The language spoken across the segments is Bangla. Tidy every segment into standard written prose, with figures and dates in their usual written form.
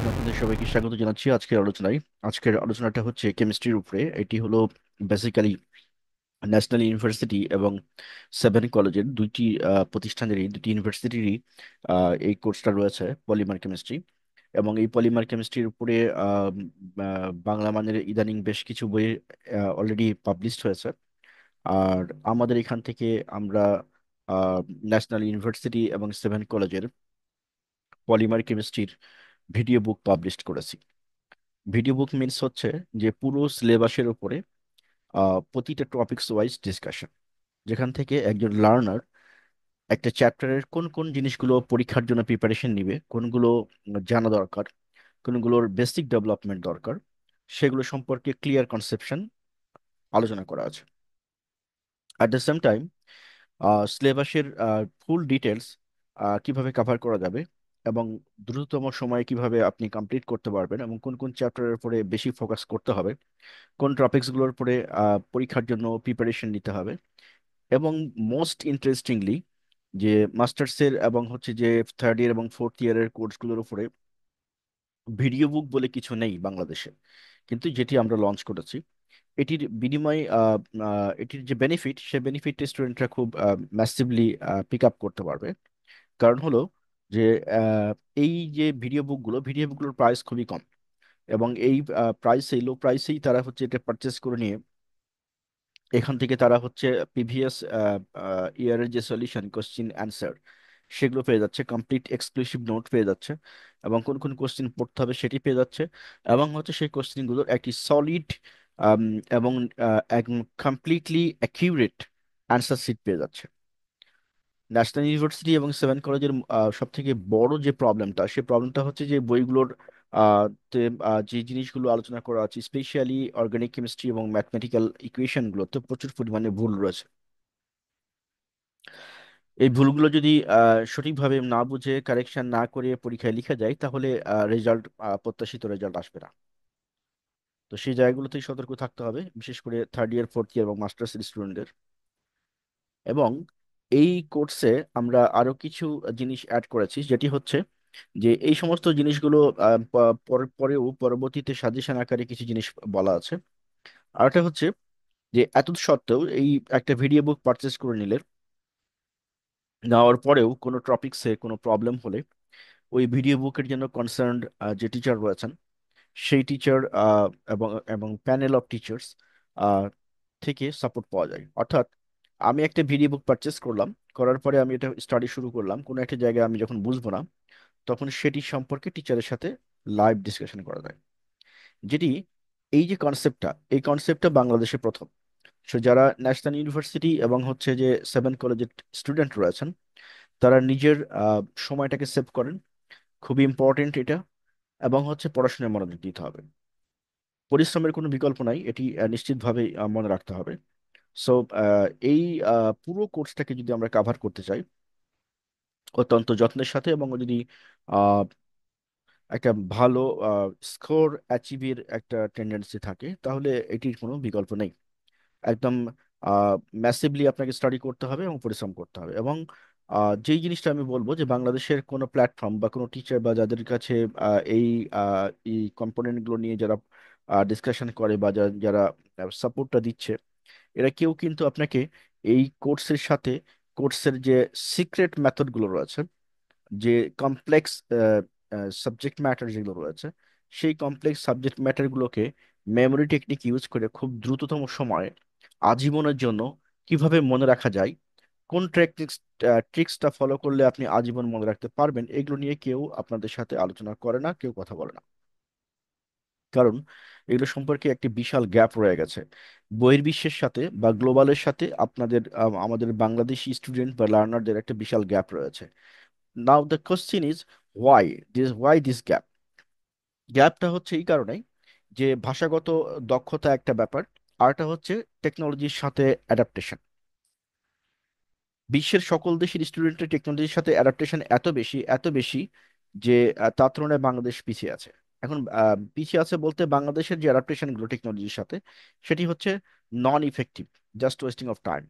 আপনাদের সবাইকে স্বাগত জানাচ্ছি আজকের আলোচনাটা হচ্ছে কেমিস্ট্রির উপরে। এটি হলো বেসিক্যালি ন্যাশনাল ইউনিভার্সিটি এবং সেভেন কলেজের দুটি ইউনিভার্সিটিরই এই কোর্সটা রয়েছে, পলিমার কেমিস্ট্রি। এবং এই পলিমার কেমিস্ট্রির উপরে বাংলা মানের ইদানিং বেশ কিছু বই অলরেডি পাবলিশড হয়েছে। আর আমাদের এখান থেকে আমরা ন্যাশনাল ইউনিভার্সিটি এবং সেভেন কলেজের পলিমার কেমিস্ট্রির ভিডিও বুক পাবলিশ করেছি। ভিডিও বুক মিনস হচ্ছে যে পুরো সিলেবাসের উপরে প্রতিটা টপিকস ওয়াইজ ডিসকাশন, যেখান থেকে একজন লার্নার একটা চ্যাপ্টারের কোন কোন জিনিসগুলো পরীক্ষার জন্য প্রিপারেশন নিবে, কোনগুলো জানা দরকার, কোনগুলোর বেসিক ডেভেলপমেন্ট দরকার, সেগুলো সম্পর্কে ক্লিয়ার কনসেপশন আলোচনা করা আছে। অ্যাট দ্য সেম টাইম সিলেবাসের ফুল ডিটেলস কিভাবে কভার করা যাবে এবং দ্রুততম সময়ে কিভাবে আপনি কমপ্লিট করতে পারবেন এবং কোন কোন চ্যাপ্টারের উপরে বেশি ফোকাস করতে হবে, কোন টপিকসগুলোর উপরে পরীক্ষার জন্য প্রিপারেশন নিতে হবে। এবং মোস্ট ইন্টারেস্টিংলি, যে মাস্টার্সের এবং হচ্ছে যে থার্ড ইয়ার এবং ফোর্থ ইয়ারের কোর্সগুলোর উপরে ভিডিও বুক বলে কিছু নেই বাংলাদেশে, কিন্তু যেটি আমরা লঞ্চ করেছি। এটির বিনিময়ে এটির যে বেনিফিট, সে বেনিফিটটা স্টুডেন্টরা খুব ম্যাসিভলি পিক আপ করতে পারবে। কারণ হলো যে এই যে ভিডিও বুকগুলোর প্রাইস খুবই কম, এবং এই লো প্রাইসেই তারা হচ্ছে এটা পারচেস করে নিয়ে এখান থেকে তারা হচ্ছে প্রিভিয়াস ইয়ারের যে সলিউশন, কোশ্চিন অ্যান্সার, সেগুলো পেয়ে যাচ্ছে, কমপ্লিট এক্সক্লুসিভ নোট পেয়ে যাচ্ছে, এবং কোন কোন কোশ্চিন পড়তে হবে সেটি পেয়ে যাচ্ছে, এবং হচ্ছে সেই কোশ্চিনগুলোর একটি সলিড এবং একদম কমপ্লিটলি অ্যাকিউরেট অ্যান্সার শিট পেয়ে যাচ্ছে। ন্যাশনাল ইউনিভার্সিটি এবং সেভেন কলেজের সব থেকে বড় যে প্রবলেমটা, সেই প্রবলেমটা হচ্ছে যে বইগুলোর যে জিনিসগুলো আলোচনা করা আছে, স্পেশালি অর্গানিক কেমিস্ট্রি এবং ম্যাথমেটিক্যাল ইকুয়েশনগুলোতে প্রচুর পরিমাণে ভুল রয়েছে। এই ভুলগুলো যদি সঠিকভাবে না বুঝে কারেকশন না করে পরীক্ষায় লিখা যায়, তাহলে প্রত্যাশিত রেজাল্ট আসবে না। তো সেই জায়গাগুলোতেই সতর্ক থাকতে হবে, বিশেষ করে থার্ড ইয়ার, ফোর্থ ইয়ার এবং মাস্টার্স স্টুডেন্টদের। এবং এই কোর্সে আমরা আরো কিছু জিনিস অ্যাড করেছি, যেটি হচ্ছে যে এই সমস্ত জিনিসগুলো পরেও পরবর্তীতে সাজেশন আকারে কিছু জিনিস বলা আছে। আর একটা হচ্ছে যে এত সত্ত্বেও এই একটা ভিডিও বুক পারচেস করে নেওয়ার পরেও কোনো টপিক্সে কোনো প্রবলেম হলে ওই ভিডিও বুকের জন্য কনসার্নড যে টিচার রয়েছেন, সেই টিচার এবং এবং প্যানেল অফ টিচার্স থেকে সাপোর্ট পাওয়া যায়। অর্থাৎ আমি একটা ভিডিও বুক পারচেস করলাম, করার পরে আমি এটা স্টাডি শুরু করলাম, কোনো একটা জায়গায় আমি যখন বুঝবো না, তখন সেটি সম্পর্কে টিচারের সাথে লাইভ ডিসকাশন করা যায়। যেটি এই কনসেপ্টটা বাংলাদেশে প্রথম। সো যারা ন্যাশনাল ইউনিভার্সিটি এবং হচ্ছে যে সেভেন কলেজের স্টুডেন্ট রয়েছেন, তারা নিজের সময়টাকে সেভ করেন, খুবই ইম্পর্টেন্ট এটা। এবং হচ্ছে পড়াশোনায় মনোযোগ দিতে হবে, পরিশ্রমের কোনো বিকল্প নাই, এটি নিশ্চিতভাবে মনে রাখতে হবে। সো এই পুরো কোর্সটাকে যদি আমরা কাভার করতে চাই অত্যন্ত যত্নের সাথে, এবং যদি আহ, একটা ভালো স্কোর অ্যাচিভের একটা টেন্ডেন্সি থাকে, তাহলে এটির কোনো বিকল্প নেই। একদম ম্যাসিভলি আপনাকে স্টাডি করতে হবে এবং পরিশ্রম করতে হবে। এবং যেই জিনিসটা আমি বলবো, যে বাংলাদেশের কোনো প্ল্যাটফর্ম বা কোনো টিচার বা যাদের কাছে এই কম্পোনেন্টগুলো নিয়ে যারা ডিসকাশন করে বা যারা যারা সাপোর্টটা দিচ্ছে, এরা কেউ কিন্তু আপনাকে এই কোর্সের যে সিক্রেট মেথডগুলো রয়েছে, যে কমপ্লেক্স সাবজেক্ট ম্যাটার যেগুলো রয়েছে, সেই কমপ্লেক্স সাবজেক্ট ম্যাটারগুলোকে মেমোরি টেকনিক ইউজ করে খুব দ্রুততম সময়ে আজীবনের জন্য কিভাবে মনে রাখা যায়, কোন ট্রিক্সটা ফলো করলে আপনি আজীবন মনে রাখতে পারবেন, এগুলো নিয়ে কেউ আপনাদের সাথে আলোচনা করে না, কেউ কথা বলে না। কারণ এগুলো সম্পর্কে একটি বিশাল গ্যাপ রয়ে গেছে বহির্বিশ্বের সাথে বা গ্লোবালের সাথে। আমাদের বাংলাদেশি স্টুডেন্ট বা লার্নারদের একটা বিশাল গ্যাপ রয়েছে। Now the question is, why this gap? গ্যাপটা হচ্ছে এই কারণেই যে ভাষাগত দক্ষতা একটা ব্যাপার, আরটা হচ্ছে টেকনোলজির সাথে অ্যাডাপ্টেশন। বিশ্বের সকল দেশের স্টুডেন্টের টেকনোলজির সাথে অ্যাডাপ্টেশন এত বেশি যে তার তুলনায় বাংলাদেশ পিছিয়ে আছে। এখন পিছিয়ে আছে বলতে, বাংলাদেশের যে অ্যাডাপ্টেশন গুলো টেকনোলজির সাথে, সেটি হচ্ছে non effective, just wasting of time.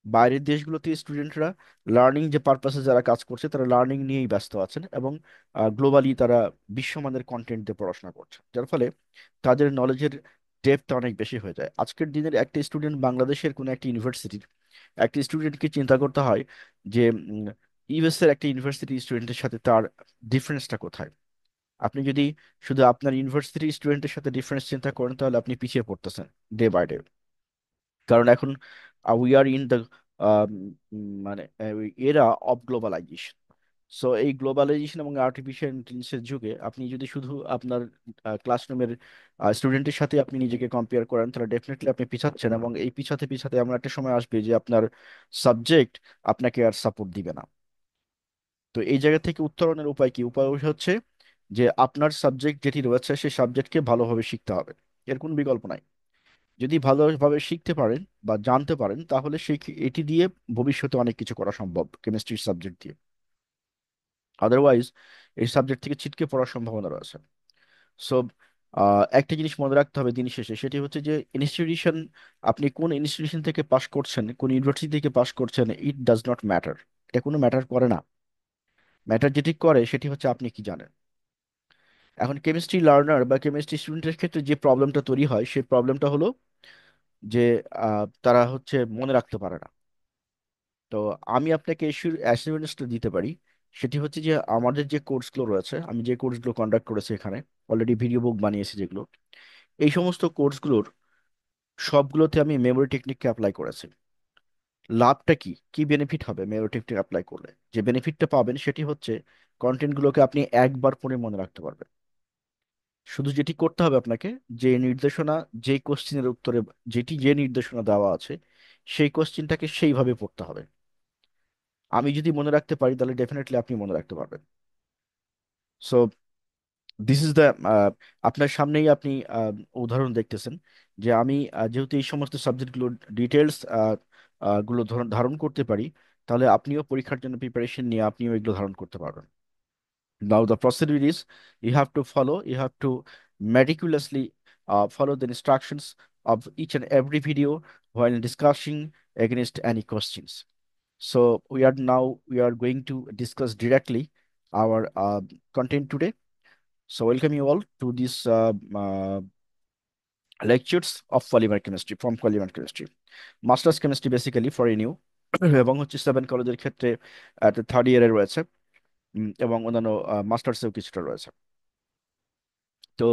বাইরের দেশগুলোতে স্টুডেন্টরা লার্নিং যে পারপাসে যারা কাজ করছে তারা লার্নিং নিয়েই ব্যস্ত আছেন, এবং গ্লোবালি তারা বিশ্বমানের কন্টেন্ট দিয়ে পড়াশোনা করছে, যার ফলে তাদের নলেজের ডেপথটা অনেক বেশি হয়ে যায়। আজকের দিনের একটা স্টুডেন্ট, বাংলাদেশের কোনো একটা ইউনিভার্সিটির একটা স্টুডেন্টকে চিন্তা করতে হয় যে ইউএস এর একটা ইউনিভার্সিটি স্টুডেন্টের সাথে তার ডিফারেন্সটা কোথায়। আপনি যদি শুধু আপনার ইউনিভার্সিটি স্টুডেন্টের সাথে ডিফারেন্স চিন্তা করেন তাহলে আপনি পিছিয়ে পড়তেছেন ডে বাই ডে। কারণ এখন উই আর ইন দ্য মানে এরা অফ গ্লোবালাইজেশন। সো এই গ্লোবালাইজেশন এবং আর্টিফিশিয়াল ইন্টেলিজেন্সের যুগে আপনি যদি শুধু আপনার ক্লাসরুমের স্টুডেন্টের সাথে আপনি নিজেকে কম্পেয়ার করেন তাহলে ডেফিনেটলি আপনি পিছাচ্ছেন, এবং এই পিছাতে পিছাতে এমন একটা সময় আসবে যে আপনার সাবজেক্ট আপনাকে আর সাপোর্ট দিবে না। তো এই জায়গা থেকে উত্তরণের উপায় কি? উপায় হচ্ছে যে আপনার সাবজেক্ট যেটি রয়েছে সেই সাবজেক্টকে ভালোভাবে শিখতে হবে, এর কোনো বিকল্প নাই। যদি ভালোভাবে শিখতে পারেন বা জানতে পারেন তাহলে এটি দিয়ে ভবিষ্যতে অনেক কিছু করা সম্ভব কেমিস্ট্রি সাবজেক্ট দিয়ে। আদারওয়াইজ এই সাবজেক্ট থেকে ছিটকে পড়ার সম্ভাবনা রয়েছে। সো একটা জিনিস মনে রাখতে হবে দিন শেষে, সেটি হচ্ছে যে ইনস্টিটিউশন, আপনি কোন ইনস্টিটিউশন থেকে পাশ করছেন, কোন ইউনিভার্সিটি থেকে পাশ করছেন, ইট ডাজ নট ম্যাটার। এটা কোনো ম্যাটার করে না। ম্যাটার যেটি করে সেটি হচ্ছে আপনি কি জানেন। এখন কেমিস্ট্রি লার্নার বা কেমিস্ট্রি স্টুডেন্টের ক্ষেত্রে যে প্রবলেমটা তৈরি হয় সেই প্রবলেমটা হলো যে তারা হচ্ছে মনে রাখতে পারে না। তো আমি আপনাকে অ্যাসিউরেন্সটা দিতে পারি, সেটি হচ্ছে যে আমাদের যে কোর্সগুলো রয়েছে, আমি যে কোর্সগুলো কন্ডাক্ট করেছি এখানে, অলরেডি ভিডিও বুক বানিয়েছি যেগুলো, এই সমস্ত কোর্সগুলোর সবগুলোতে আমি মেমোরি টেকনিককে অ্যাপ্লাই করেছি। লাভটা কি, কি বেনিফিট হবে মেমোরি টেকনিক অ্যাপ্লাই করলে? যে বেনিফিটটা পাবেন সেটি হচ্ছে কন্টেন্টগুলোকে আপনি একবার পড়ে মনে রাখতে পারবেন। শুধু যেটি করতে হবে আপনাকে, যে নির্দেশনা, যে কোশ্চিনের উত্তরে যে নির্দেশনা দেওয়া আছে সেই কোশ্চিনটাকে সেইভাবে পড়তে হবে। আমি যদি মনে রাখতে পারি তাহলে ডেফিনেটলি আপনি মনে রাখতে পারবেন। সো দিস ইজ দ্য, আপনার সামনেই আপনি উদাহরণ দেখতেছেন যে আমি যেহেতু এই সমস্ত সাবজেক্টগুলো ডিটেলস গুলো ধারণ করতে পারি, তাহলে আপনিও পরীক্ষার জন্য প্রিপারেশন নিয়ে আপনিও এগুলো ধারণ করতে পারবেন। Now the procedure is, you have to meticulously follow the instructions of each and every video while discussing against any questions. So we are going to discuss directly our content today. So welcome you all to this lectures of polymer chemistry from polymer chemistry. Masters chemistry basically for a new এবং হচ্ছে 7 কলেজের ক্ষেত্রে থার্ড ইয়ারে রয়েছে, এবং অন্যান্য মাস্টার্সেও কিছুটা রয়েছে। তো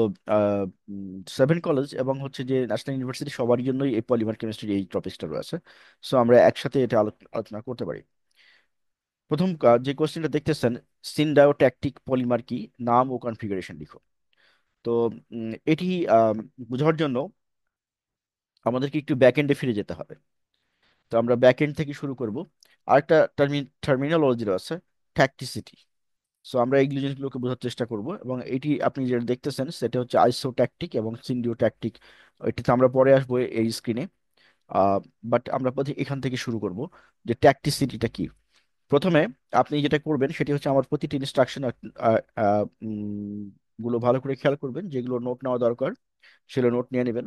7 কলেজ এবং হচ্ছে যে ন্যাশনাল ইউনিভার্সিটি সবার জন্যই এই পলিমার কেমিস্ট্রির এই টপিকসটা রয়েছে। সো আমরা একসাথে এটা আলোচনা করতে পারি। প্রথম যে কোশ্চেনটা দেখতেছেন, সিনডায়োট্যাকটিক পলিমার কি, নাম ও কনফিগারেশন লিখো। তো এটি বোঝার জন্য আমাদেরকে একটু ব্যাক এন্ডে ফিরে যেতে হবে। তো আমরা ব্যাক এন্ড থেকে শুরু করব। আরেকটা টার্মিনোলজি রয়েছে, ট্যাকটিসিটি। সো আমরা এই জিনিসগুলোকে বোঝার চেষ্টা করব, এবং এটি আপনি যেটা দেখতেছেন সেটা হচ্ছে আইসোট্যাকটিক এবং সিনডিওট্যাকটিক। এটিতে আমরা পরে আসবো এই স্ক্রিনে। বাট আমরা এখান থেকে শুরু করব যে ট্যাকটিসিটিটা কি। প্রথমে আপনি যেটা করবেন সেটি হচ্ছে আমার প্রতিটি ইনস্ট্রাকশন গুলো ভালো করে খেয়াল করবেন, যেগুলো নোট নেওয়া দরকার সেগুলো নোট নিয়ে নেবেন,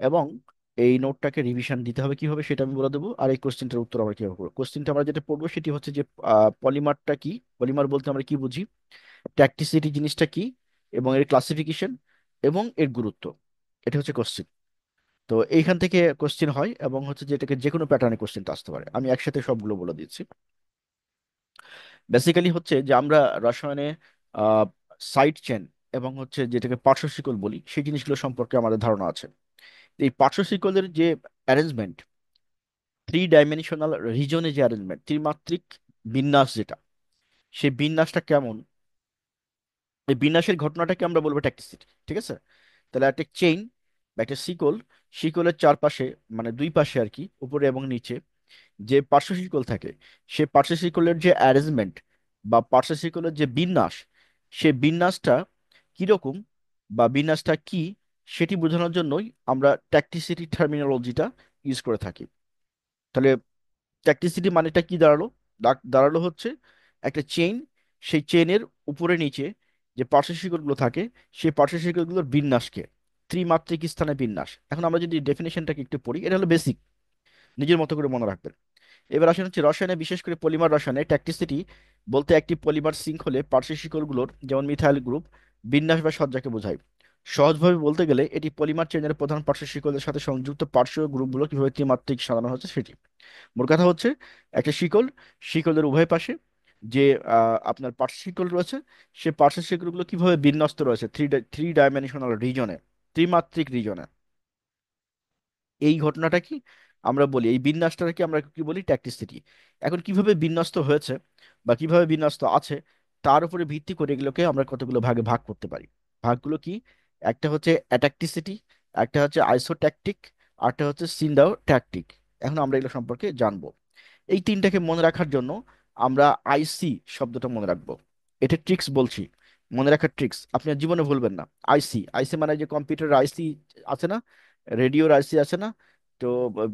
এবং এই নোটটাকে রিভিশন দিতে হবে কিভাবে সেটা আমি বলে দেবো, আর এই কোশ্চেনটার উত্তর আমরা কিভাবে করবো। কোশ্চেনটা আমরা যেটা পড়বো সেটি হচ্ছে যে পলিমারটা কি, পলিমার বলতে আমরা কি বুঝি, ট্যাকটিসিটি জিনিসটা কি, এবং এর ক্লাসিফিকেশন এবং এর গুরুত্ব। এটা হচ্ছে কোশ্চেন। তো এইখান থেকে কোশ্চেন হয়, এবং হচ্ছে যে এটাকে যে কোনো প্যাটার্নে কোশ্চেনটা আসতে পারে। আমি একসাথে সবগুলো বলে দিচ্ছি। বেসিক্যালি হচ্ছে যে আমরা রসায়নে সাইড চেন এবং হচ্ছে যেটাকে পার্শ্বশিকল বলি সেই জিনিসগুলো সম্পর্কে আমাদের ধারণা আছে। এই পার্শ্বশিকলের যে অ্যারেঞ্জমেন্ট, 3 ডাইমেনশনাল রিজনে যে অ্যারেঞ্জমেন্ট, ত্রিমাত্রিক বিন্যাস যেটা, সেই বিন্যাসটা কেমন, এই বিন্যাসের ঘটনাটাকে আমরা বলবো ট্যাকটিসিটি। ঠিক আছে? তাহলে একটা চেইন বা একটা শিকল, শিকলের চারপাশে মানে দুই পাশে আর কি, উপরে এবং নিচে যে পার্শ্ব শিকল থাকে, সে পার্শ্ব শিকলের যে অ্যারেঞ্জমেন্ট বা পার্শ্ব শিকলের যে বিন্যাস, সে বিন্যাসটা কিরকম বা বিন্যাসটা কি সেটি বোঝানোর জন্যই আমরা ট্যাকটিসিটি টার্মিনোলজিটা ইউজ করে থাকি। তাহলে ট্যাকটিসিটি মানেটা কি দাঁড়ালো? দাঁড়ালো হচ্ছে একটা চেইন, সেই চেইনের উপরে নিচে যে পার্শ্ব শিকলগুলো থাকে সেই পার্শ্ব শিকলগুলোর বিন্যাসকে, ত্রিমাত্রিক স্থানে বিন্যাস। এখন আমরা যদি ডেফিনেশনটাকে একটু পড়ি, এটা হলো বেসিক, নিজের মতো করে মনে রাখবেন। এবার আসেন হচ্ছে রসায়নে, বিশেষ করে পলিমার রসায়নে ট্যাকটিসিটি বলতে একটি পলিমার শৃঙ্খলে পার্শ্ব শিকলগুলোর, যেমন মিথাইল গ্রুপ, বিন্যাস বা সজ্জাকে বোঝায়। সহজভাবে বলতে গেলে এটি পলিমার চেনের প্রধান পার্শ্ব শিকলের সাথে সংযুক্ত পার্শ্ব গ্রুপগুলো কিভাবে ত্রিমাত্রিক সাজানো হচ্ছে সেটি। মোট কথা হচ্ছে একটা শিকল, শিকলের উভয় পাশে যে আপনার পার্শ্ব শিকল রয়েছে, সে পার্শ্ব শিকলগুলো কিভাবে বিন্যস্ত রয়েছে থ্রি ডাইমেনশনাল রিজনে, ত্রিমাত্রিক রিজনে। এই ঘটনাটা কি আমরা বলি, এই বিন্যাসটাকে আমরা কি বলি, ট্যাকটিসিটি। এখন কিভাবে বিন্যস্ত হয়েছে বা কিভাবে বিন্যস্ত আছে, তার উপরে ভিত্তি করে এগুলোকে আমরা কতগুলো ভাগে ভাগ করতে পারি। ভাগগুলো কি? একটা হচ্ছে অ্যাট্যাকটিসিটি, একটা হচ্ছে আইসোট্যাকটিক, আরটা হচ্ছে সিন্ডাও ট্যাকটিক। এখন আমরা এগুলো সম্পর্কে জানবো। এই তিনটাকে মনে রাখার জন্য আমরা আইসি শব্দটা মনে রাখবো। এটা ট্রিক্স বলছি, মনে রাখার ট্রিক্স, আপনি আর জীবনে ভুলবেন না। আইসি, আইসি মানে যে কম্পিউটার আইসি আছে না, রেডিওর আইসি আছে না, তো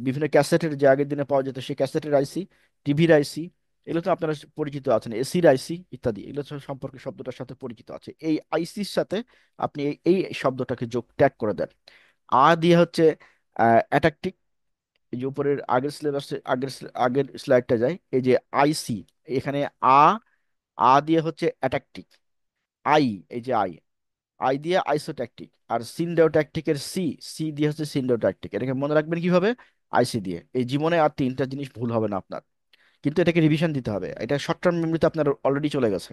বিভিন্ন ক্যাসেটের যে আগের দিনে পাওয়া যেত সেই ক্যাসেটের আইসি, টিভির আইসি, এগুলো তো আপনারা পরিচিত আছেন, এসির আইসি ইত্যাদি, এগুলো সম্পর্কে শব্দটার সাথে পরিচিত আছে। এই আইসির সাথে আপনি এই শব্দটাকে যোগ ট্যাগ করে দেন। দিয়ে হচ্ছে অ্যাটাকটিক। এই যে উপরের আগের সিলেবাসে আগের স্লাইডটা যায়, এই যে আইসি, এখানে আ, দিয়ে হচ্ছে অ্যাটাকটিক। আই, এই যে আই, দিয়ে আইসোট্যাকটিক। আর সিনডেওট্যাকটিকের সি, দিয়ে হচ্ছে সিনডেওট্যাকটিক। এটাকে মনে রাখবেন কিভাবে? আইসি দিয়ে। এই জীবনে আর তিনটা জিনিস ভুল হবে না আপনার, কিন্তু এটাকে রিভিশন দিতে হবে। এটা শর্ট টার্ম মেমোরিতে আপনার অলরেডি চলে গেছে।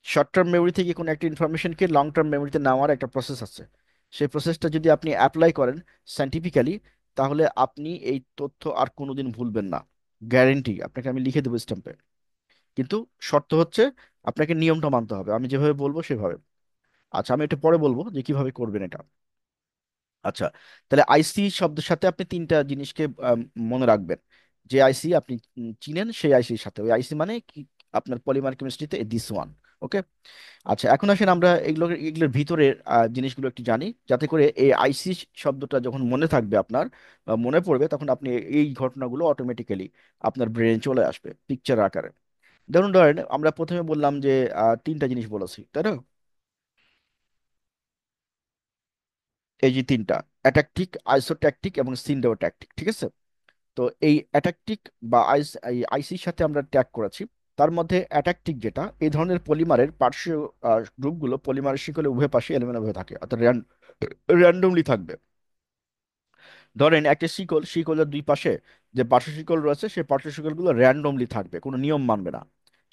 শর্ট টার্ম মেমোরি থেকে কোনো একটা ইনফরমেশনকে লং টার্ম মেমোরিতে নেওয়ার একটা প্রসেস আছে। সেই প্রসেসটা যদি আপনি অ্যাপ্লাই করেন সায়েন্টিফিক্যালি, তাহলে আপনি এই তথ্য আর কোনোদিন ভুলবেন না, গ্যারেন্টি। আপনাকে আমি লিখে দেবো স্ট্যাম্পে। কিন্তু শর্ত হচ্ছে আপনাকে নিয়মটা মানতে হবে, আমি যেভাবে বলবো সেভাবে। আচ্ছা, আমি এটা পরে বলবো যে কিভাবে করবেন এটা। আচ্ছা, তাহলে আইসি শব্দের সাথে আপনি তিনটা জিনিসকে মনে রাখবেন। যে আইসি আপনি চিনেন, সেই আইসির সাথে, ওই আইসি মানে কি, আপনার পলিমার কেমিস্ট্রিতে দিস ওয়ান। ওকে। আচ্ছা, এখন আসেন আমরা এগুলোর ভিতরের জিনিসগুলো একটু জানি, যাতে করে এই আইসি শব্দটা যখন মনে থাকবে আপনার, মনে পড়বে, তখন আপনি এই ঘটনাগুলো অটোমেটিক্যালি আপনার ব্রেনে চলে আসবে পিকচার আকারে। ধরেন আমরা প্রথমে বললাম যে তিনটা জিনিস বলেছি, তাই না? এই যে তিনটা, অ্যাটাকটিক, আইসোট্যাকটিক এবং সিন্ডাওট্যাকটিক, ঠিক আছে? তো এই অ্যাটাকটিক বা আইসির সাথে আমরা ট্যাগ করেছি। তার মধ্যে অ্যাটাকটিক যেটা, এই ধরনের পলিমারের পার্শ্ব গ্রুপগুলো পলিমারের শিকলে উভয় পাশে এলোমেলোভাবে থাকে, অর্থাৎ র্যান্ডমলি থাকবে। ধরেন একটা শিকল, শিকলের দুই পাশে যে পার্শ্ব শিকল রয়েছে, সেই পার্শ্ব শিকলগুলো র্যান্ডমলি থাকবে, কোনো নিয়ম মানবে না।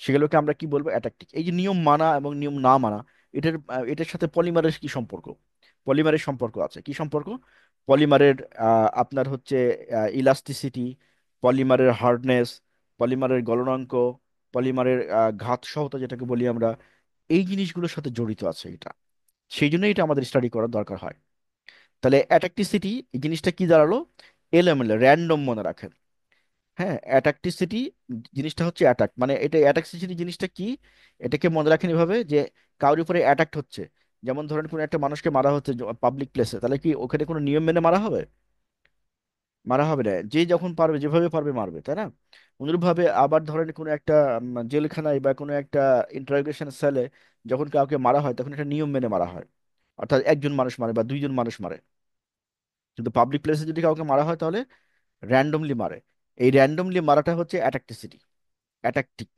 সেগুলোকে আমরা কি বলবো? অ্যাটাকটিক। এই যে নিয়ম মানা এবং নিয়ম না মানা, এটার সাথে পলিমারের কি সম্পর্ক? পলিমারের সম্পর্ক আছে। কি সম্পর্ক? পলিমারের আপনার হচ্ছে ইলাস্টিসিটি, পলিমারের হার্ডনেস, পলিমারের গলনাঙ্ক, পলিমারের ঘাত সহতা যেটাকে বলি আমরা, এই জিনিসগুলোর সাথে জড়িত আছে এটা। সেই জন্যই এটা আমাদের স্টাডি করার দরকার হয়। তাহলে অ্যাট্রাক্টিসিটি এই জিনিসটা কি দাঁড়ালো? এলোমেলো, র্যান্ডম মনে রাখেন। হ্যাঁ, অ্যাট্রাক্টিসিটি জিনিসটা হচ্ছে অ্যাটাক, মানে এটা অ্যাট্রাক্টিসিটি জিনিসটা কি, এটাকে মনে রাখেন এভাবে যে কারোর উপরে অ্যাটাক হচ্ছে। যেমন ধরেন কোনো একটা মানুষকে মারা হচ্ছে পাবলিক প্লেসে, তাহলে কি ওখানে কোনো নিয়ম মেনে মারা হবে? মারা হবে না, যে যখন পারবে যেভাবে পারবে মারবে, তাই না? অনুরূপভাবে আবার ধরেন কোনো একটা জেলখানায় বা কোনো একটা ইন্টারোগেশন সেলে যখন কাউকে মারা হয়, তখন একটা নিয়ম মেনে মারা হয়, অর্থাৎ একজন মানুষ মারে বা দুইজন মানুষ মারে। কিন্তু পাবলিক প্লেসে যদি কাউকে মারা হয়, তাহলে র্যান্ডমলি মারে। এই র্যান্ডমলি মারাটা হচ্ছে অ্যাট্রাক্টিসিটি, অ্যাট্রাকটিভ।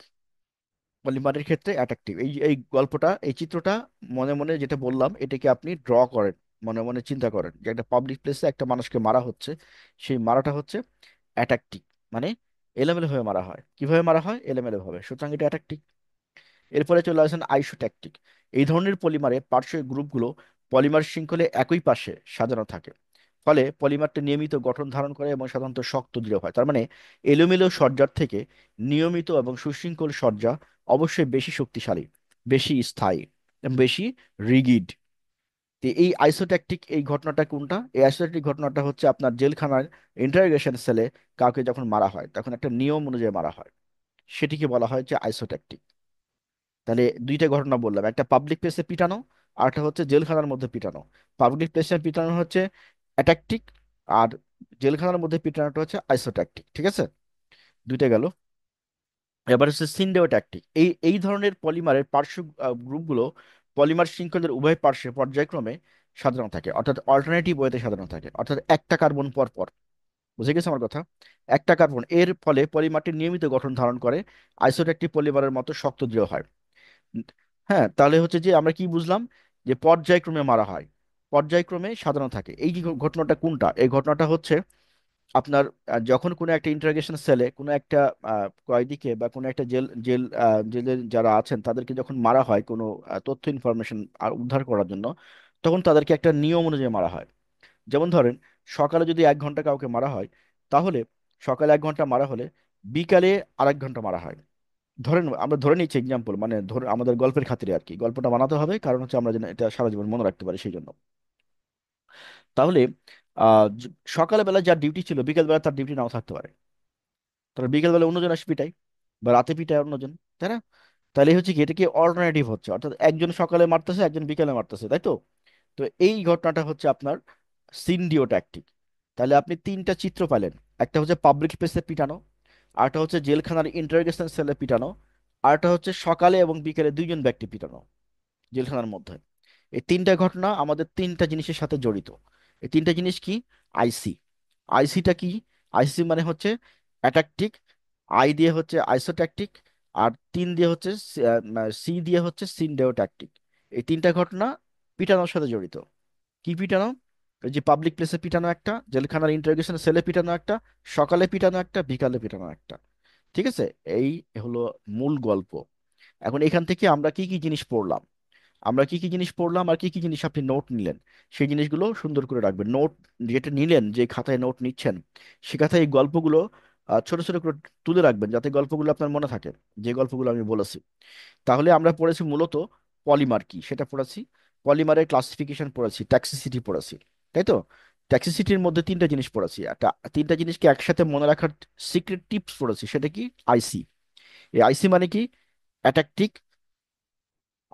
পলিমারের ক্ষেত্রে অ্যাট্রাকটিভ। এই গল্পটা, এই চিত্রটা মনে মনে যেটা বললাম, এটাকে আপনি ড্র করেন, মনে মনে চিন্তা করেন যে একটা পাবলিক প্লেসে একটা মানুষকে মারা হচ্ছে, সেই মারাটা হচ্ছে অ্যাট্রাকটিভ। মানে এলোমেলো হয়ে মারা হয়। কিভাবে মারা হয়? এলোমেলো ভাবে, সুতরাং এটা অ্যাট্রাকটিভ। এরপরে চলে আসেন আইসোট্যাকটিক। এই ধরনের পলিমারে পার্শ্ব গ্রুপগুলো পলিমার শৃঙ্খলে একই পাশে সাজানো থাকে, ফলে পলিমারটি নিয়মিত গঠন ধারণ করে এবং সাধারণত শক্ত দৃঢ় হয়। তার মানে এলোমেলো সজ্জার থেকে নিয়মিত এবং সুশৃঙ্খল সজ্জা অবশ্যই বেশি শক্তিশালী, বেশি স্থায়ী এবং বেশি রিগিড। এই আইসোট্যাকটিক এই ঘটনাটা কোনটা? এই আইসোট্যাকটিক ঘটনাটা হচ্ছে আপনার জেলখানার ইন্টারোগেশন সেলে কাউকে যখন মারা হয়, তখন একটা নিয়ম অনুযায়ী মারা হয়, সেটিকে বলা হয় যে আইসোট্যাকটিক। তাহলে দুইটা ঘটনা বললাম, একটা পাবলিক প্লেসে পিটানো, আর একটা হচ্ছে জেলখানার মধ্যে পিটানো। পাবলিক প্লেসে পিটানো হচ্ছে অ্যাটাকটিক, আর জেলখানার মধ্যে পিটানোটা হচ্ছে আইসোট্যাকটিক, ঠিক আছে? দুইটা গেল। এবার হচ্ছে সিন্ডেওট্যাকটিক। এই ধরনের পলিমারের পার্শ্ব গ্রুপগুলো পলিমার শৃঙ্খলের উভয় পার্শ্বে পর্যায়ক্রমে সাজানো থাকে, অর্থাৎ অল্টারনেটিভ ওয়েতে সাজানো থাকে, অর্থাৎ একটা কার্বন পর পর। বুঝে গেছে আমার কথা? একটা কার্বন এর ফলে পলিমারটি নিয়মিত গঠন ধারণ করে, আইসোট্যাকটিভ পলিমারের মতো শক্ত দৃঢ় হয়। উম, হ্যাঁ, তাহলে হচ্ছে যে আমরা কি বুঝলাম, যে পর্যায়ক্রমে মারা হয়, পর্যায়ক্রমে সাজানো থাকে। এই যে ঘটনাটা কোনটা, এই ঘটনাটা হচ্ছে আপনার যখন কোনো একটা ইন্টারোগেশন সেলে কোনো একটা কয়েদিকে বা কোনো একটা জেলের যারা আছেন তাদেরকে যখন মারা হয় কোনো তথ্য ইনফরমেশন আর উদ্ধার করার জন্য, তখন তাদেরকে একটা নিয়ম অনুযায়ী মারা হয়। যেমন ধরেন, সকালে যদি 1 ঘন্টা কাউকে মারা হয়, তাহলে সকালে 1 ঘন্টা মারা হলে বিকালে আরেক ঘন্টা মারা হয়। ধরেন, আমরা ধরে নিচ্ছি এক্সাম্পল, মানে ধরে আমাদের গল্পের খাতিরে আর কি, গল্পটা বানাতে হবে কারণ হচ্ছে আমরা যেন এটা সারা জীবন মনে রাখতে পারি সেই জন্য। তাহলে সকালবেলা যার ডিউটি ছিল বিকেলবেলা তার ডিউটি নাও থাকতে পারে, তাহলে বিকেলবেলা অন্যজন আসে পিটায়, বা রাতে পিটায় অন্যজন, তাই না? তাহলে হচ্ছে কি, এটা কি অল্টারনেটিভ হচ্ছে, অর্থাৎ একজন সকালে মারতেছে একজন বিকেলে মারতেছে, তাই তো? তো এই ঘটনাটা হচ্ছে আপনার সিনডিও ট্যাকটিক। তাহলে আপনি তিনটা চিত্র পেলেন, একটা হচ্ছে পাবলিক প্লেসে পিটানো, আরটা হচ্ছে জেলখানার ইন্টারোগেশন সেলে পিটানো, আরটা হচ্ছে সকালে এবং বিকেলে দুইজন ব্যক্তি পিটানো জেলখানার মধ্যে। এই তিনটা ঘটনা আমাদের তিনটা জিনিসের সাথে জড়িত। এই তিনটা জিনিস কি? আইসি। আইসিটা কি? আইসি মানে হচ্ছে অ্যাটাকটিক, আই দিয়ে হচ্ছে আইসোট্যাকটিক, আর তিন দিয়ে হচ্ছে সি দিয়ে হচ্ছে সিনডেওট্যাকটিক। এই তিনটা ঘটনা পিটানোর সাথে জড়িত। কি পিটানো? ওই যে পাবলিক প্লেসে পিটানো একটা, জেলখানার ইন্টারোগেশন সেলে পিটানো একটা, সকালে পিটানো একটা, বিকালে পিটানো একটা। ঠিক আছে? এই হলো মূল গল্প। এখন এখান থেকে আমরা কি কি জিনিস পড়লাম, আমরা কি কি জিনিস পড়লাম আর কি কি জিনিস আপনি নোট নিলেন, সেই জিনিসগুলো সুন্দর করে রাখবেন। নোট যেটা নিলেন, যে খাতায় নোট নিচ্ছেন, সে খাতায় এই গল্পগুলো ছোট ছোট করে তুলে রাখবেন যাতে গল্পগুলো আপনার মনে থাকে, যে গল্পগুলো আমি বলেছি। তাহলে আমরা পড়েছি মূলত পলিমার কি সেটা পড়েছি, পলিমারের ক্লাসিফিকেশন পড়েছি, টক্সিসিটি পড়েছি, তাই তো? টক্সিসিটির মধ্যে তিনটা জিনিস পড়েছি, একটা তিনটা জিনিসকে একসাথে মনে রাখার সিক্রেট টিপস পড়েছি, সেটা কি? আইসি। এই আইসি মানে কি? অ্যাটাকটিক,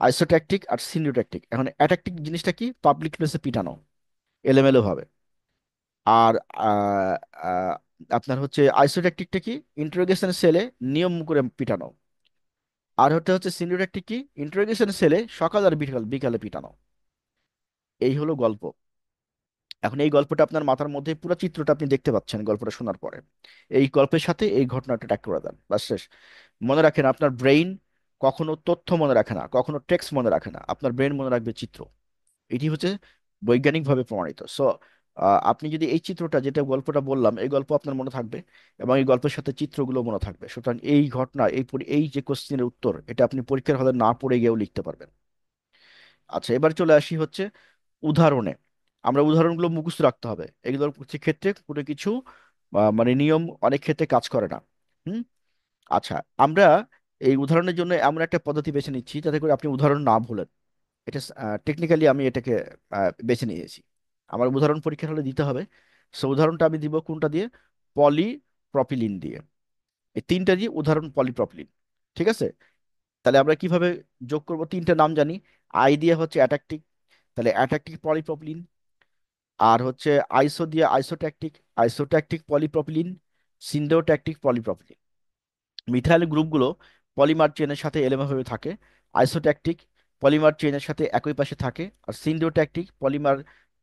আইসোট্যাকটিক আর সিন্ডিওট্যাকটিক। এখন অ্যাটাকটিক জিনিসটা কি? পাবলিক প্লেসে পিটানো এলোমেলো ভাবে। আর আহ, আহ, আপনার হচ্ছে আইসোট্যাকটিকটা কি? ইন্টারোগেশন সেলে নিয়ম করে পিটানো। আর হচ্ছে হচ্ছে সিনিয়র কি? ইন্টারোগেশন সেলে সকাল আর বিকাল বিকালে পিটানো। এই হলো গল্প। এখন এই গল্পটা আপনার মাথার মধ্যে পুরো চিত্রটা আপনি দেখতে পাচ্ছেন গল্পটা শোনার পরে। এই গল্পের সাথে এই ঘটনাটা ট্যাগ করে দেন, বাস শেষ। মনে রাখেন, আপনার ব্রেইন কখনো তথ্য মনে রাখে না, কখনো টেক্সট মনে রাখে না, আপনার ব্রেন মনে রাখবে চিত্র। এটি হচ্ছে বৈজ্ঞানিকভাবে প্রমাণিত। সো আপনি যদি এই চিত্রটা, যেটা গল্পটা বললাম, এই গল্প আপনার মনে থাকবে এবং এই গল্পের সাথে চিত্রগুলো মনে থাকবে, সুতরাং এই ঘটনা, এই যে কোশ্চেনের উত্তর, এটা আপনি পরীক্ষার হলে না পড়ে গিয়েও লিখতে পারবেন। আচ্ছা, এবার চলে আসি হচ্ছে উদাহরণে। আমরা উদাহরণগুলো মুখস্থ রাখতে হবে, এগুলোর ক্ষেত্রে কোনো কিছু মানে নিয়ম অনেক ক্ষেত্রে কাজ করে না। হুম। আচ্ছা, আমরা এই উদাহরণের জন্য এমন একটা পদ্ধতি বেছে নিচ্ছি যাতে করে আপনি উদাহরণ না ভুলেন। এটা টেকনিক্যালি আমি এটাকে বেছে নিয়েছি। আমার উদাহরণ পরীক্ষার হলে দিতে হবে। সো উদাহরণটা আমি দিব কোনটা দিয়ে? পলিপ্রপিলিন দিয়ে। এই তিনটা দিয়ে উদাহরণ পলিপ্রপিলিন। ঠিক আছে? তাহলে আমরা কিভাবে যোগ করব? তিনটা নাম জানি। আই দিয়ে হচ্ছে অ্যাট্যাকটিক, তাহলে অ্যাট্যাকটিক পলিপ্রপিলিন। আর হচ্ছে আইসো দিয়ে আইসোট্যাকটিক, আইসোট্যাকটিক পলিপ্রপিলিন, সিন্ডোট্যাকটিক পলিপ্রপিলিন। মিথাইল গ্রুপগুলো পলিমার চেনের সাথে এলোমেলোভাবে থাকে। আইসোট্যাকটিক পলিমার চেনের সাথে একই পাশে থাকে, আর সিন্ডিওট্যাকটিক পলিমার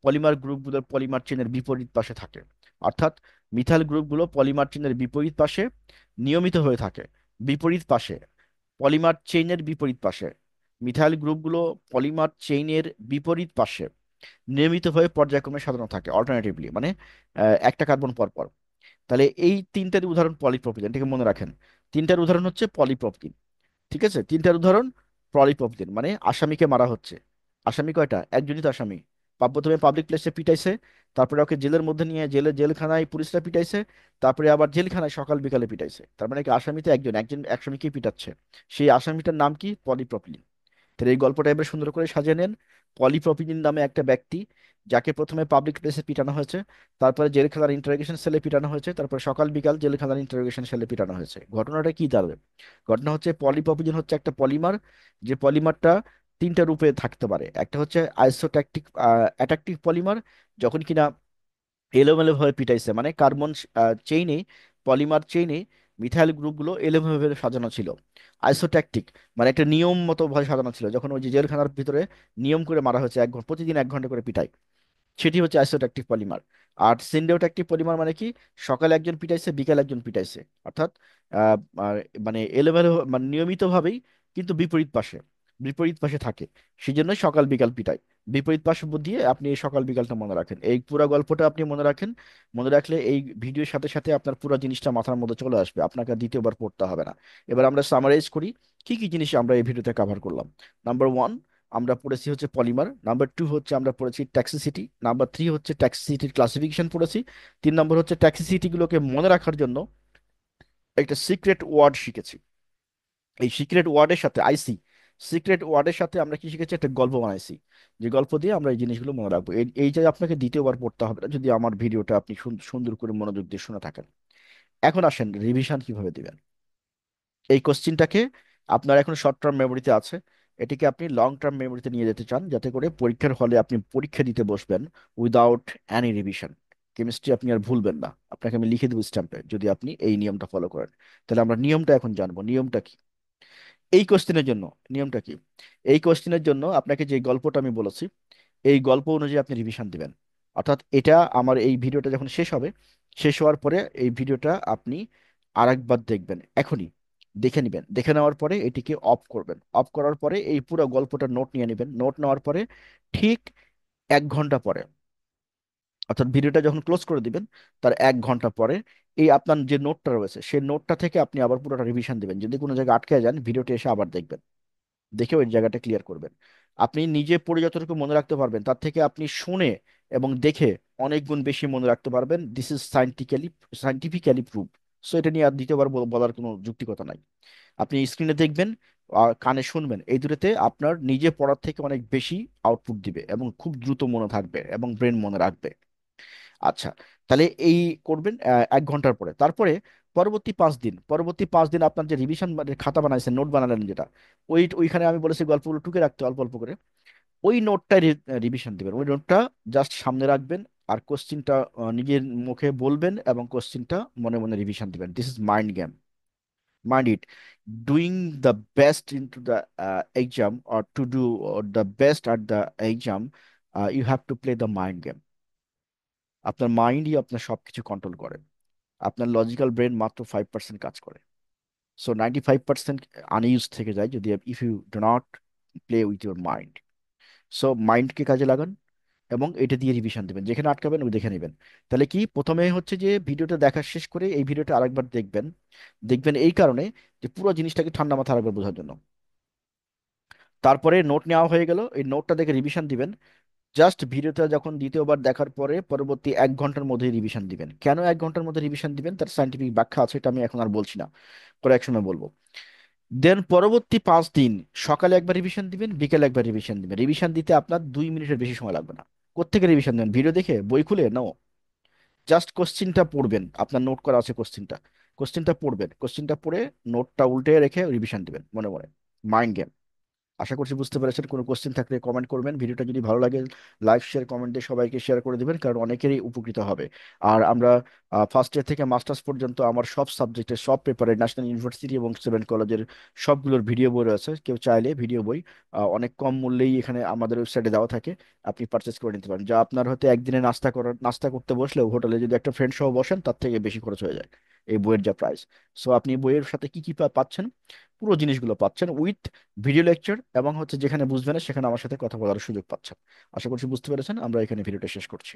পলিমার গ্রুপগুলোর পলিমার চেনের বিপরীত পাশে থাকে। অর্থাৎ মিথাইল গ্রুপগুলো পলিমার চেনের বিপরীত পাশে নিয়মিত হয়ে থাকে। বিপরীত পাশে, পলিমার চেইনের বিপরীত পাশে, মিথাইল গ্রুপগুলো পলিমার চেইনের বিপরীত পাশে নিয়মিতভাবে পর্যায়ক্রমে সাজানো থাকে, অল্টারনেটিভলি, মানে একটা কার্বন পর পর। তাহলে এই তিনটার উদাহরণ পলিপ্রপিলিন, এটাকে মনে রাখেন। তিনটার উদাহরণ হচ্ছে পলিপ্রপিলিন। ঠিক আছে? তিনটার উদাহরণ পলিপ্রপিলিন, মানে আসামিকে মারা হচ্ছে। আসামি কয়টা? একজনই তো আসামি। প্রথমে পাবলিক প্লেসে পিটাইছে, তারপরে ওকে জেলের মধ্যে নিয়ে জেলখানায় পুলিশরা পিটাইছে, তারপরে আবার জেলখানায় সকাল বিকালে পিটাইছে। তার মানে কি আসামি তো একজন, একজন আসামিকে পিটাচ্ছে। সেই আসামিটার নাম কি? পলিপ্রপিলিন। তাহলে এই গল্পটা এবার সুন্দর করে সাজিয়ে নেন। পলিপ্রপিলিন নামে একটা ব্যক্তি, যাকে প্রথমে পাবলিক প্লেসে পিটানো হয়েছে, তারপরে জেলখানার ইন্টারোগেশন সেলে পিটানো হয়েছে, তারপর সকাল বিকাল জেলখানার ইন্টারোগেশন সেলে পিটানো হয়েছে। ঘটনাটা কি দাঁড়াবে? ঘটনা হচ্ছে পলিপ্রপিলিন হচ্ছে একটা পলিমার, যে পলিমারটা তিনটা রূপে থাকতে পারে। একটা হচ্ছে আইসোট্যাকটিক অ্যাট্যাকটিভ পলিমার, যখন কিনা এলোমেলো ভাবে পিটাইছে, মানে কার্বন চেইনে, পলিমার চেইনে মিথাইল গ্রুপগুলো এলোমেলো ভাবে সাজানো ছিল। আইসোট্যাকটিক মানে একটা নিয়ম মতো ভাবে সাজানো ছিল, যখন ওই যে জেলখানার ভিতরে নিয়ম করে মারা হয়েছে, প্রতিদিন 1 ঘন্টা করে পিটায়, সেটি হচ্ছে আইসোট্যাকটিক পলিমার। আর সিন্ডেওটা একটি পলিমার মানে কি, সকালে একজন পিটাইছে বিকালে একজন পিটাইছে, অর্থাৎ আহ, আর মানে এলোমেলো মানে নিয়মিতভাবেই, কিন্তু বিপরীত পাশে, বিপরীত পাশে থাকে, সেই জন্য সকাল বিকাল পিটায়। বিপরীত পাশ দিয়ে আপনি এই সকাল বিকালটা মনে রাখেন, এই পুরো গল্পটা আপনি মনে রাখেন। মনে রাখলে এই ভিডিওর সাথে সাথে আপনার পুরো জিনিসটা মাথার মধ্যে চলে আসবে, আপনাকে আর দ্বিতীয়বার পড়তে হবে না। এবার আমরা সামারাইজ করি কি কি জিনিস আমরা এই ভিডিওতে কভার করলাম। নাম্বার ওয়ান, আমরা পড়েছি হচ্ছে পলিমার। নাম্বার টু হচ্ছে আমরা পড়েছি টক্সিসিটি। নাম্বার থ্রি হচ্ছে টক্সিসিটির ক্লাসিফিকেশন পড়েছি। তিন নম্বর হচ্ছে টক্সিসিটি গুলোকে মনে রাখার জন্য একটা সিক্রেট ওয়ার্ড শিখেছি। এই সিক্রেট ওয়ার্ডের সাথে আইসি, সিক্রেট ওয়ার্ডের সাথে আমরা কি শিখেছি, একটা গল্প বানাইছি, যে গল্প দিয়ে আমরা এই জিনিসগুলো মনে রাখবো। এই যে আপনাকে দ্বিতীয়বার পড়তে হবে না যদি আমার ভিডিওটা আপনি সুন্দর করে মনোযোগ দিয়ে শুনে থাকেন। এখন আসেন রিভিশন কিভাবে দিবেন। এই কোশ্চিনটাকে আপনার এখন শর্ট টার্ম মেমোরিতে আছে, এটিকে আপনি লং টার্ম মেমোরিতে নিয়ে যেতে চান, যাতে করে পরীক্ষার হলে আপনি পরীক্ষা দিতে বসবেন উইদাউট এনি রিভিশন। কেমিস্ট্রি আপনি আর ভুলবেন না, আপনাকে আমি লিখে দেবো স্ট্যাম্পে যদি আপনি এই নিয়মটা ফলো করেন। তাহলে আমরা নিয়মটা এখন জানবো, নিয়মটা কি এই কোশ্চেনের জন্য। নিয়মটা কি, এই কোশ্চেনের জন্য আপনাকে যে গল্পটা আমি বলেছি, এই গল্প অনুযায়ী আপনি রিভিশন দিবেন। অর্থাৎ এটা আমার এই ভিডিওটা যখন শেষ হবে, শেষ হওয়ার পরে এই ভিডিওটা আপনি আরেকবার দেখবেন এখনই, দেখে নেবেন, দেখে নেওয়ার পরে এটিকে অফ করবেন, অফ করার পরে এই পুরো গল্পটা নোট নিয়ে নেবেন, নোট নেওয়ার পরে ঠিক 1 ঘন্টা পরে, অর্থাৎ ভিডিওটা যখন ক্লোজ করে দিবেন তার 1 ঘন্টা পরে এই আপনার যে নোটটা রয়েছে সেই নোটটা থেকে আপনি আবার পুরোটা রিভিশন দিবেন। যদি কোনো জায়গায় আটকে যান ভিডিওটি এসে আবার দেখবেন, দেখে ওই জায়গাটা ক্লিয়ার করবেন। আপনি নিজে পড়ে যতটুকু মনে রাখতে পারবেন তার থেকে আপনি শুনে এবং দেখে অনেক গুণ বেশি মনে রাখতে পারবেন। This is scientifically prove. So এটা নিয়ে আর দ্বিতীয়বার বলার কোনো যুক্তিকতা নাই। আপনি স্ক্রিনে দেখবেন আর কানে শুনবেন, এই দুটোতে আপনার নিজে পড়ার থেকে অনেক বেশি আউটপুট দিবে এবং খুব দ্রুত মনে থাকবে এবং ব্রেন মনে রাখবে। আচ্ছা, তাহলে এই করবেন 1 ঘন্টার পরে। তারপরে পরবর্তী 5 দিন আপনার যে রিভিশন খাতা বানাইছেন, নোট বানালেন যেটা, ওইখানে আমি বলেছি গল্পগুলো টুকে রাখতে অল্প অল্প করে, ওই নোটটাই রিভিশন দিবেন। ওই নোটটা জাস্ট সামনে রাখবেন আর কোশ্চিনটা নিজের মুখে বলবেন এবং কোশ্চিনটা মনে মনে রিভিশন দিবেন। This is mind game, mind it. Doing the best into the exam or to do the best at the exam, you have to play the mind game. আপনার মাইন্ডই আপনার সবকিছু কন্ট্রোল করে। আপনার লজিক্যাল ব্রেন মাত্র 5% কাজ করে। সো 95% আনইউজ থেকে যায় যদি if you do not play with your mind. So মাইন্ডকে কাজে লাগান এবং এটা দিয়ে রিভিশন দেবেন, যেখানে আটকাবেন ওই দেখে নেবেন। তাহলে কি, প্রথমে হচ্ছে যে ভিডিওটা দেখা শেষ করে এই ভিডিওটা আরেকবার দেখবেন। দেখবেন এই কারণে যে পুরো জিনিসটাকে ঠান্ডা মাথায় আরেকবার বোঝার জন্য। তারপরে নোট নেওয়া হয়ে গেল, এই নোটটা দেখে রিভিশন দিবেন। জাস্ট ভিডিওটা যখন দ্বিতীয়বার দেখার পরে পরবর্তী 1 ঘন্টার মধ্যে রিভিশন দিবেন। কেন 1 ঘন্টার মধ্যে রিভিশন দিবেন তার সাইন্টিফিক ব্যাখ্যা আছে, এটা আমি এখন আর বলছি না, পরে এক সময় বলবো। দেন পরবর্তী 5 দিন সকালে একবার রিভিশন দিবেন, বিকেলে একবার রিভিশন দিবেন। রিভিশন দিতে আপনার 2 মিনিটের বেশি সময় লাগবে না। কোত্থেকে রিভিশন দেবেন, ভিডিও দেখে, বই খুলে? নো, জাস্ট কোশ্চিনটা পড়বেন, আপনার নোট করা আছে কোশ্চিনটা, কোশ্চিনটা পড়বেন, কোশ্চিনটা পড়ে নোটটা উল্টে রেখে রিভিশন দিবেন মনে মনে। Mind game. আশা করছি বুঝতে পেরেছেন। কোনো কোশ্চেন থাকলে কমেন্ট করবেন, ভিডিওটা যদি ভালো লাগে লাইক শেয়ার কমেন্ট দিয়ে সবাইকে শেয়ার করে দিবেন, কারণ অনেকেরই উপকৃত হবে। আর আমরা ফার্স্ট ইয়ার থেকে মাস্টার্স পর্যন্ত আমার সব সাবজেক্টের সব পেপারে ন্যাশনাল ইউনিভার্সিটি এবং 7 কলেজের সবগুলোর ভিডিও বই রয়েছে। কেউ চাইলে ভিডিও বই অনেক কম মূল্যেই এখানে আমাদের ওয়েবসাইটে দেওয়া থাকে, আপনি পারচেস করে নিতে পারেন। যা আপনার হয়তো একদিনে নাস্তা করতে বসলেও হোটেলে যদি একটা ফ্রেন্ড সহ বসেন তার থেকে বেশি খরচ হয়ে যায় এই বইয়ের যা প্রাইস। সো আপনি বইয়ের সাথে কি কি পাচ্ছেন, পুরো জিনিসগুলো পাচ্ছেন উইথ ভিডিও লেকচার, এবং হচ্ছে যেখানে বুঝবেন না সেখানে আমার সাথে কথা বলার সুযোগ পাচ্ছেন। আশা করছি বুঝতে পেরেছেন। আমরা এখানে ভিডিওটা শেষ করছি।